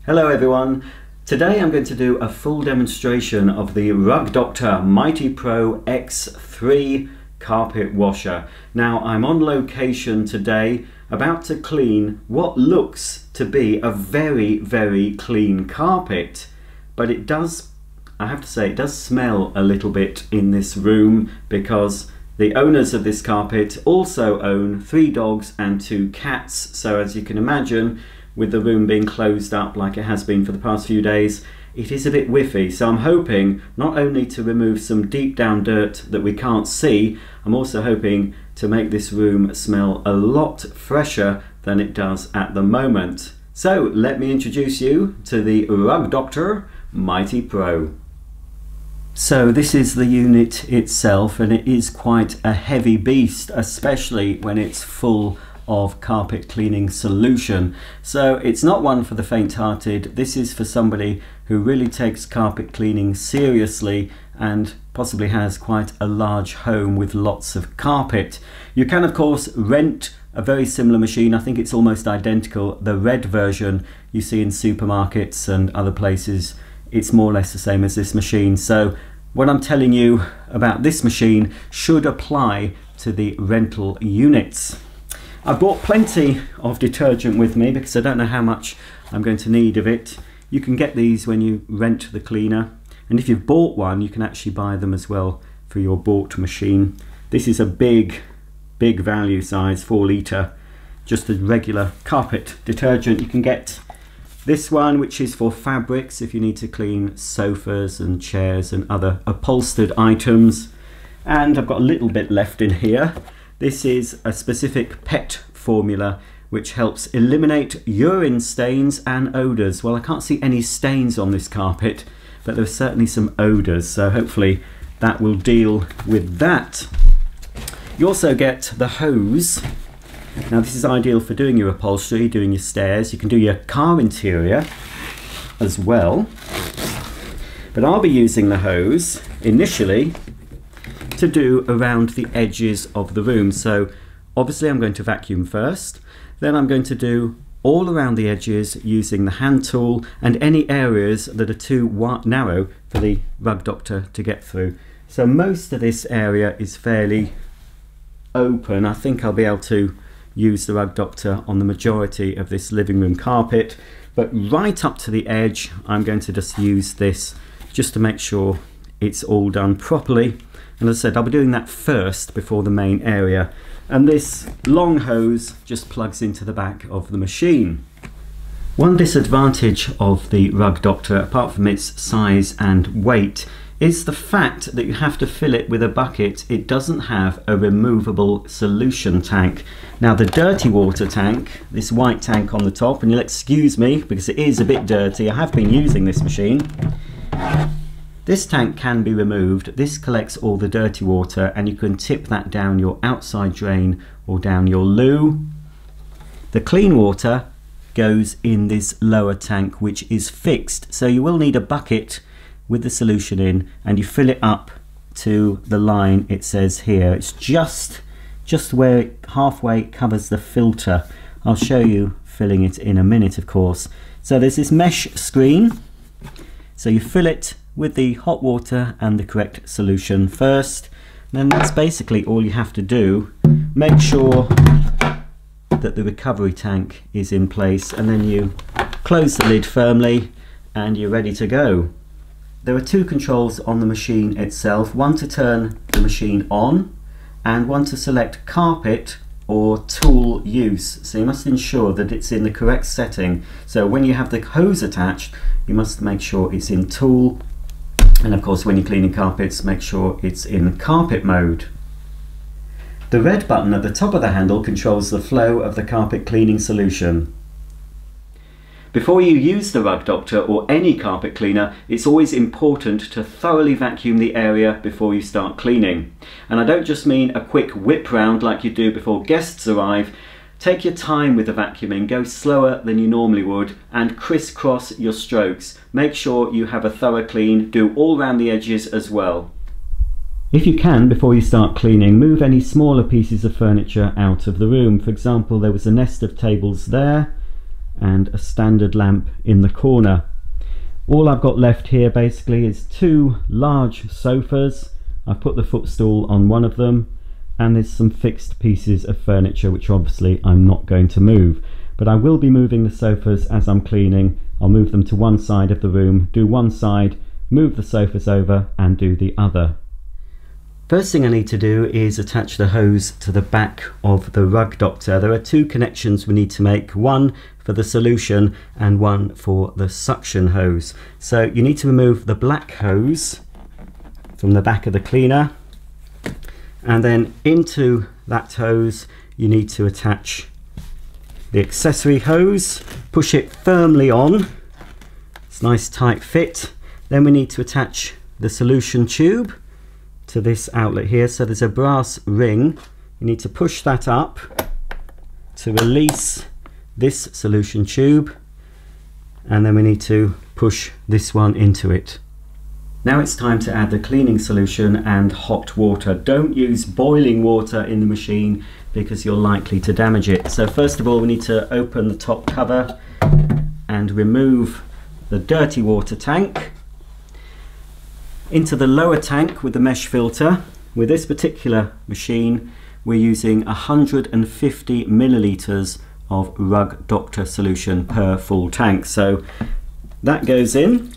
Hello everyone. Today I'm going to do a full demonstration of the Rug Doctor Mighty Pro X3 carpet washer. Now I'm on location today about to clean what looks to be a very clean carpet, but it does, I have to say, it does smell a little bit in this room because the owners of this carpet also own 3 dogs and 2 cats, so as you can imagine, with the room being closed up like it has been for the past few days, it is a bit whiffy. So I'm hoping not only to remove some deep down dirt that we can't see, I'm also hoping to make this room smell a lot fresher than it does at the moment. So let me introduce you to the Rug Doctor Mighty Pro. So this is the unit itself, and it is quite a heavy beast, especially when it's full of carpet cleaning solution. So it's not one for the faint-hearted. This is for somebody who really takes carpet cleaning seriously and possibly has quite a large home with lots of carpet. You can of course rent a very similar machine. I think it's almost identical. The red version you see in supermarkets and other places, it's more or less the same as this machine. So what I'm telling you about this machine should apply to the rental units. I brought plenty of detergent with me because I don't know how much I'm going to need of it. You can get these when you rent the cleaner, and if you've bought one you can actually buy them as well for your bought machine. This is a big value size, 4 litre, just a regular carpet detergent. You can get this one, which is for fabrics if you need to clean sofas and chairs and other upholstered items, and I've got a little bit left in here. This is a specific pet formula which helps eliminate urine stains and odours. Well, I can't see any stains on this carpet, but there's certainly some odours, so hopefully that will deal with that. You also get the hose. Now this is ideal for doing your upholstery, doing your stairs. You can do your car interior as well. But I'll be using the hose initially to do around the edges of the room. So obviously I'm going to vacuum first, then I'm going to do all around the edges using the hand tool and any areas that are too narrow for the Rug Doctor to get through. So most of this area is fairly open. I think I'll be able to use the Rug Doctor on the majority of this living room carpet, but right up to the edge I'm going to just use this just to make sure it's all done properly. And as I said, I'll be doing that first before the main area. And this long hose just plugs into the back of the machine. One disadvantage of the Rug Doctor, apart from its size and weight, is the fact that you have to fill it with a bucket. It doesn't have a removable solution tank. Now the dirty water tank, this white tank on the top, and you'll excuse me because it is a bit dirty, I have been using this machine. This tank can be removed. This collects all the dirty water and you can tip that down your outside drain or down your loo. The clean water goes in this lower tank which is fixed, so you will need a bucket with the solution in, and you fill it up to the line it says here. It's just where it halfway covers the filter. I'll show you filling it in a minute, of course. So there's this mesh screen, so you fill it with the hot water and the correct solution first. Then that's basically all you have to do. Make sure that the recovery tank is in place, and then you close the lid firmly and you're ready to go. There are 2 controls on the machine itself, one to turn the machine on and one to select carpet or tool use. So you must ensure that it's in the correct setting. So when you have the hose attached, you must make sure it's in tool. And of course when you're cleaning carpets, make sure it's in carpet mode. The red button at the top of the handle controls the flow of the carpet cleaning solution. Before you use the Rug Doctor or any carpet cleaner, it's always important to thoroughly vacuum the area before you start cleaning. And I don't just mean a quick whip round like you do before guests arrive. Take your time with the vacuuming, go slower than you normally would, and crisscross your strokes. Make sure you have a thorough clean, do all around the edges as well. If you can, before you start cleaning, move any smaller pieces of furniture out of the room. For example, there was a nest of tables there, and a standard lamp in the corner. All I've got left here basically is two large sofas. I've put the footstool on one of them, and there's some fixed pieces of furniture which obviously I'm not going to move. But I will be moving the sofas as I'm cleaning. I'll move them to one side of the room, do one side, move the sofas over and do the other. First thing I need to do is attach the hose to the back of the Rug Doctor. There are two connections we need to make, one for the solution and one for the suction hose. So you need to remove the black hose from the back of the cleaner, and then into that hose you need to attach the accessory hose, push it firmly on, it's a nice tight fit. Then we need to attach the solution tube to this outlet here. So there's a brass ring, you need to push that up to release this solution tube, and then we need to push this one into it. Now it's time to add the cleaning solution and hot water. Don't use boiling water in the machine because you're likely to damage it. So first of all we need to open the top cover and remove the dirty water tank. Into the lower tank with the mesh filter. With this particular machine we're using 150 millilitres of Rug Doctor solution per full tank. So that goes in,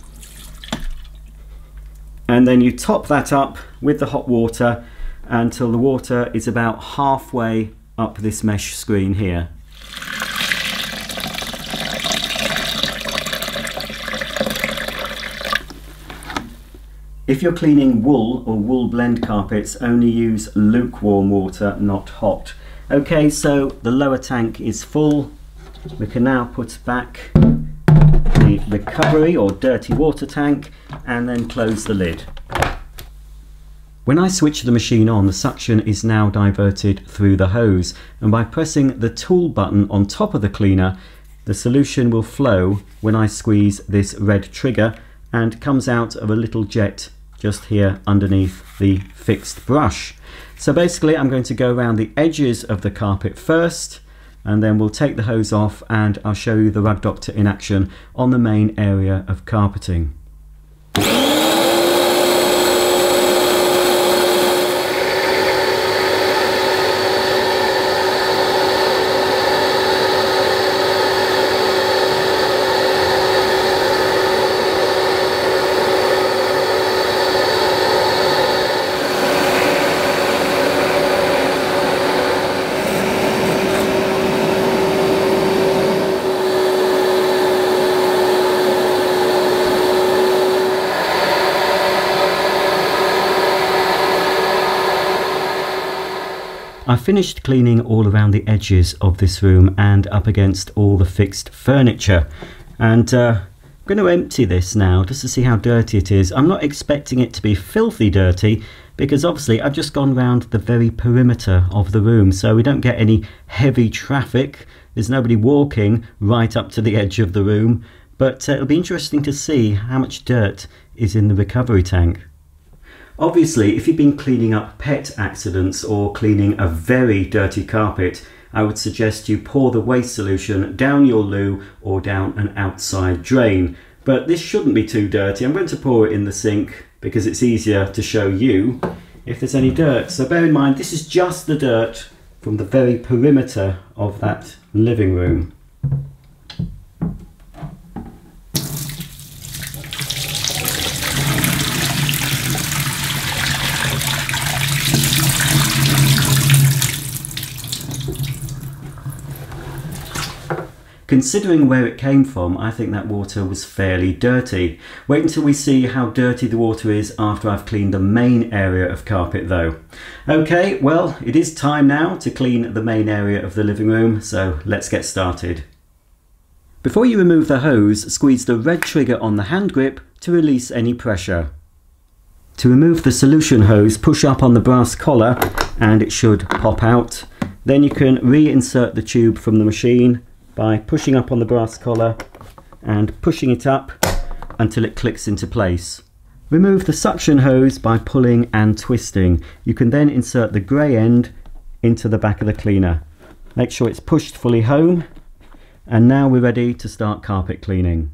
and then you top that up with the hot water until the water is about halfway up this mesh screen here. If you're cleaning wool or wool blend carpets, only use lukewarm water, not hot. Okay, so the lower tank is full. We can now put back the recovery or dirty water tank and then close the lid. When I switch the machine on, the suction is now diverted through the hose, and by pressing the tool button on top of the cleaner, the solution will flow when I squeeze this red trigger, and comes out of a little jet just here underneath the fixed brush. So basically I'm going to go around the edges of the carpet first, and then we'll take the hose off and I'll show you the Rug Doctor in action on the main area of carpeting. I finished cleaning all around the edges of this room and up against all the fixed furniture, and I'm going to empty this now just to see how dirty it is. I'm not expecting it to be filthy dirty because obviously I've just gone round the very perimeter of the room, so we don't get any heavy traffic. There's nobody walking right up to the edge of the room, but it'll be interesting to see how much dirt is in the recovery tank. Obviously, if you've been cleaning up pet accidents or cleaning a very dirty carpet, I would suggest you pour the waste solution down your loo or down an outside drain. But this shouldn't be too dirty. I'm going to pour it in the sink because it's easier to show you if there's any dirt. So bear in mind, this is just the dirt from the very perimeter of that living room. Considering where it came from, I think that water was fairly dirty. Wait until we see how dirty the water is after I've cleaned the main area of carpet though. Okay, well, it is time now to clean the main area of the living room, so let's get started. Before you remove the hose, squeeze the red trigger on the hand grip to release any pressure. To remove the solution hose, push up on the brass collar and it should pop out. Then you can reinsert the tube from the machine by pushing up on the brass collar and pushing it up until it clicks into place. Remove the suction hose by pulling and twisting. You can then insert the grey end into the back of the cleaner. Make sure it's pushed fully home, And now we're ready to start carpet cleaning.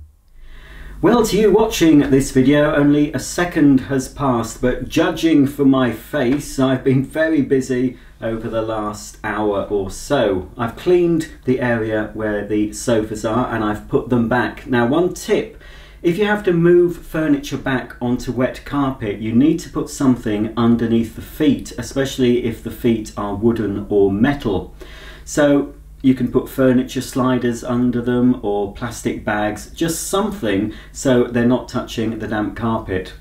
Well, to you watching this video, only a second has passed, but judging from my face, I've been very busy over the last hour or so. I've cleaned the area where the sofas are and I've put them back. Now, one tip: if you have to move furniture back onto wet carpet, you need to put something underneath the feet, especially if the feet are wooden or metal. So you can put furniture sliders under them or plastic bags, just something so they're not touching the damp carpet.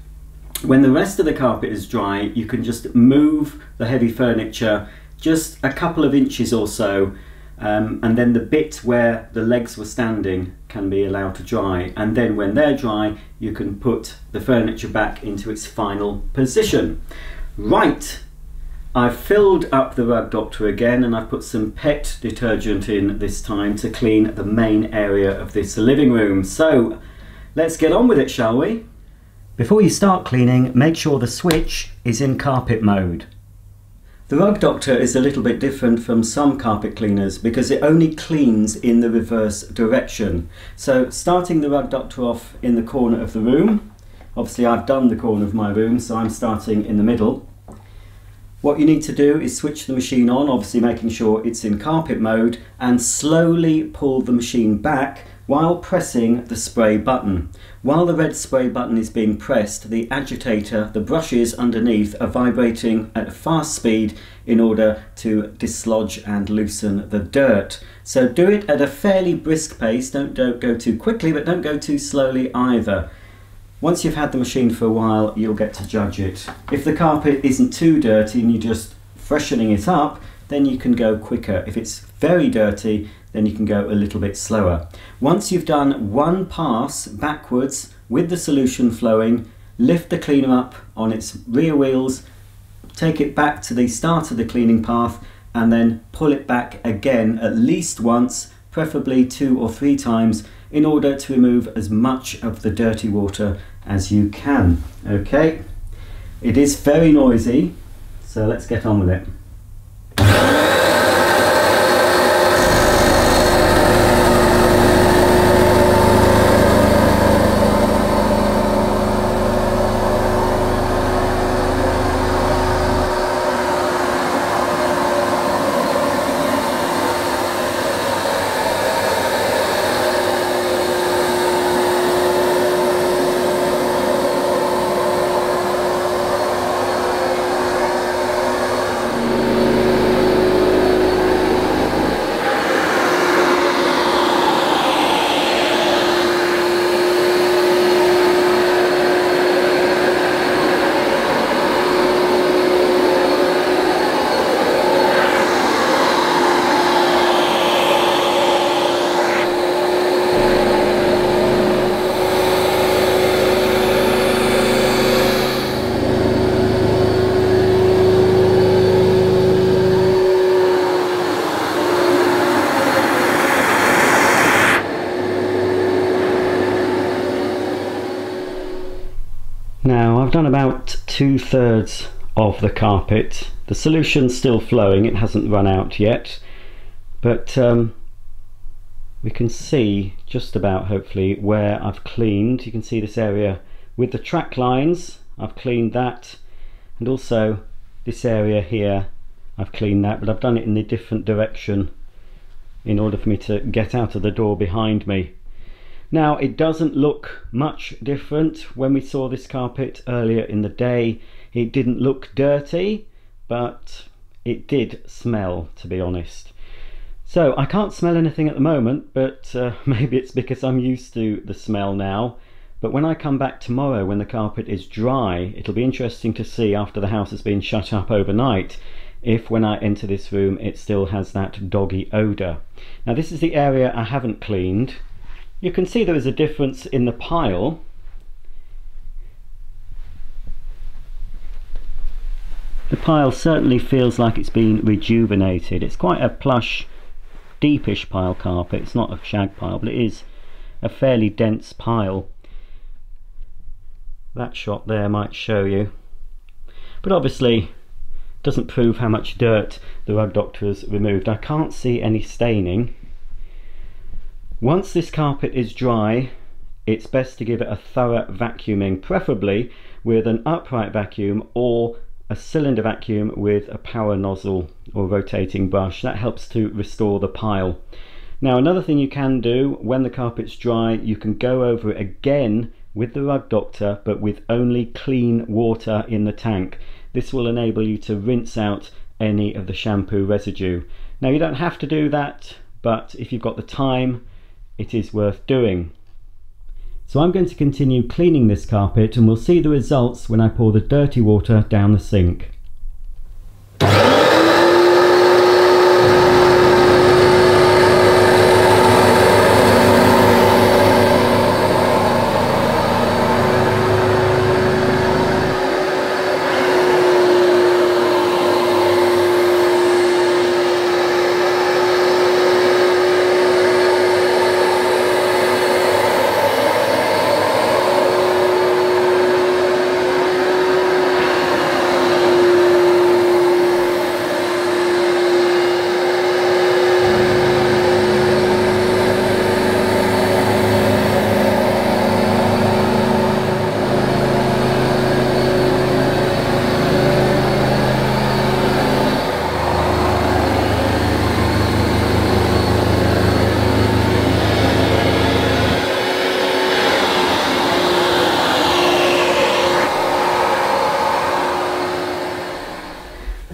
When the rest of the carpet is dry, you can just move the heavy furniture just a couple of inches or so, and then the bit where the legs were standing can be allowed to dry, and then when they're dry you can put the furniture back into its final position. Right, I've filled up the Rug Doctor again and I've put some pet detergent in this time to clean the main area of this living room. So let's get on with it, shall we? Before you start cleaning, make sure the switch is in carpet mode. The Rug Doctor is a little bit different from some carpet cleaners because it only cleans in the reverse direction. So starting the Rug Doctor off in the corner of the room, obviously I've done the corner of my room, so I'm starting in the middle. What you need to do is switch the machine on, obviously making sure it's in carpet mode, and slowly pull the machine back while pressing the spray button. While the red spray button is being pressed, the agitator, the brushes underneath, are vibrating at a fast speed in order to dislodge and loosen the dirt. So do it at a fairly brisk pace, don't go too quickly, but don't go too slowly either. Once you've had the machine for a while, you'll get to judge it. If the carpet isn't too dirty and you're just freshening it up, then you can go quicker. If it's very dirty, then you can go a little bit slower. Once you've done one pass backwards with the solution flowing, lift the cleaner up on its rear wheels, take it back to the start of the cleaning path, and then pull it back again at least once, preferably 2 or 3 times, in order to remove as much of the dirty water as you can. Okay, it is very noisy, so let's get on with it. Now I've done about 2/3 of the carpet. The solution's still flowing, it hasn't run out yet, but we can see just about, hopefully, where I've cleaned. You can see this area with the track lines, I've cleaned that, and also this area here, I've cleaned that, but I've done it in a different direction in order for me to get out of the door behind me. Now, it doesn't look much different. When we saw this carpet earlier in the day, it didn't look dirty, but it did smell, to be honest. So I can't smell anything at the moment, but maybe it's because I'm used to the smell now. But when I come back tomorrow, when the carpet is dry, it'll be interesting to see, after the house has been shut up overnight, if when I enter this room it still has that doggy odour. Now, this is the area I haven't cleaned. You can see there is a difference in the pile. The pile certainly feels like it's been rejuvenated. It's quite a plush, deepish pile carpet. It's not a shag pile, but it is a fairly dense pile. That shot there might show you. But obviously doesn't prove how much dirt the Rug Doctor has removed. I can't see any staining. Once this carpet is dry, it's best to give it a thorough vacuuming, preferably with an upright vacuum or a cylinder vacuum with a power nozzle or rotating brush. That helps to restore the pile. Now, another thing you can do when the carpet's dry, you can go over it again with the Rug Doctor, but with only clean water in the tank. This will enable you to rinse out any of the shampoo residue. Now, you don't have to do that, but if you've got the time, it is worth doing. So I'm going to continue cleaning this carpet, and we'll see the results when I pour the dirty water down the sink.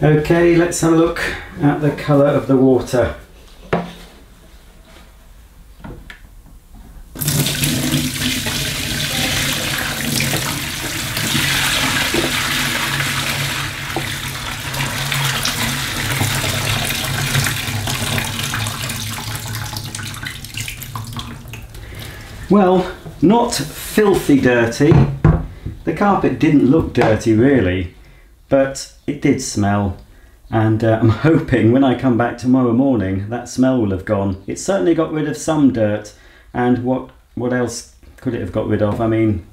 Okay, let's have a look at the colour of the water. Well, not filthy dirty. The carpet didn't look dirty really, but it did smell, and I'm hoping when I come back tomorrow morning that smell will have gone. It certainly got rid of some dirt, and what else could it have got rid of? I mean,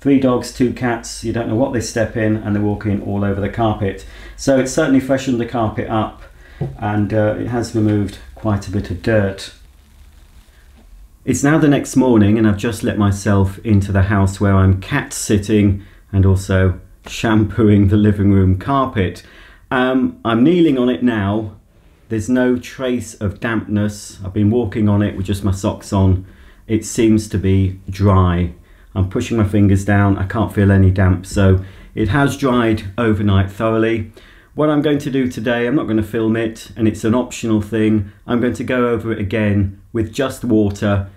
3 dogs, 2 cats, you don't know what they step in, and they're walking all over the carpet. So it certainly freshened the carpet up, and it has removed quite a bit of dirt. It's now the next morning, and I've just let myself into the house where I'm cat sitting and also shampooing the living room carpet. I'm kneeling on it now. There's no trace of dampness. I've been walking on it with just my socks on. It seems to be dry. I'm pushing my fingers down. I can't feel any damp, so it has dried overnight thoroughly. What I'm going to do today, I'm not going to film it, and it's an optional thing. I'm going to go over it again with just water,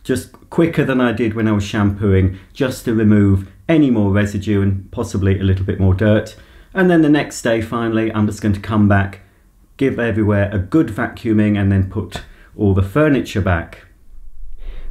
just quicker than I did when I was shampooing, just to remove any more residue and possibly a little bit more dirt. And then the next day, finally, I'm just going to come back, give everywhere a good vacuuming, and then put all the furniture back.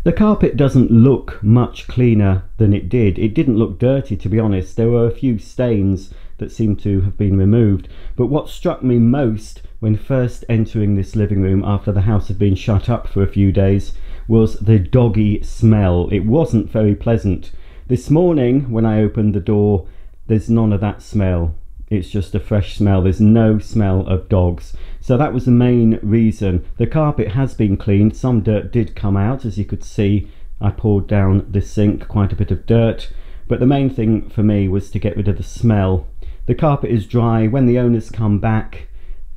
The carpet doesn't look much cleaner than it did. It didn't look dirty, to be honest. There were a few stains that seemed to have been removed. But what struck me most when first entering this living room after the house had been shut up for a few days was the doggy smell. It wasn't very pleasant. This morning, when I opened the door, there's none of that smell. It's just a fresh smell. There's no smell of dogs. So that was the main reason. The carpet has been cleaned. Some dirt did come out, as you could see. I poured down the sink quite a bit of dirt. But the main thing for me was to get rid of the smell. The carpet is dry. When the owners come back,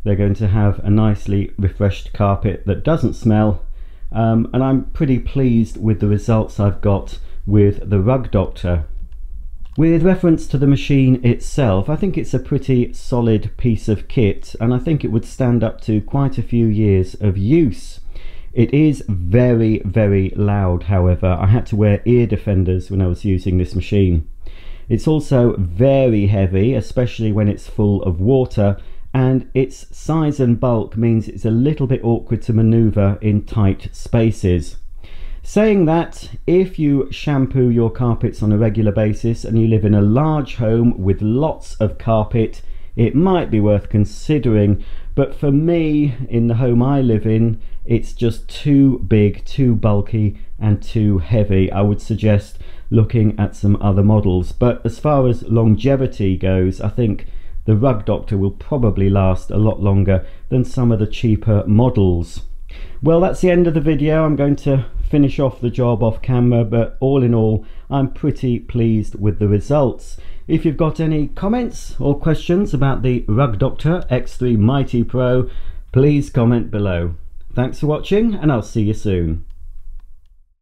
they're going to have a nicely refreshed carpet that doesn't smell. And I'm pretty pleased with the results I've got with the Rug Doctor. With reference to the machine itself, I think it's a pretty solid piece of kit, and I think it would stand up to quite a few years of use. It is very, very loud, however. I had to wear ear defenders when I was using this machine. It's also very heavy, especially when it's full of water, and its size and bulk means it's a little bit awkward to maneuver in tight spaces. Saying that, if you shampoo your carpets on a regular basis and you live in a large home with lots of carpet, it might be worth considering. But for me, in the home I live in, it's just too big, too bulky and too heavy. I would suggest looking at some other models. But as far as longevity goes, I think the Rug Doctor will probably last a lot longer than some of the cheaper models. Well, that's the end of the video. I'm going to finish off the job off camera, but all in all, I'm pretty pleased with the results. If you've got any comments or questions about the Rug Doctor X3 Mighty Pro, please comment below. Thanks for watching, and I'll see you soon.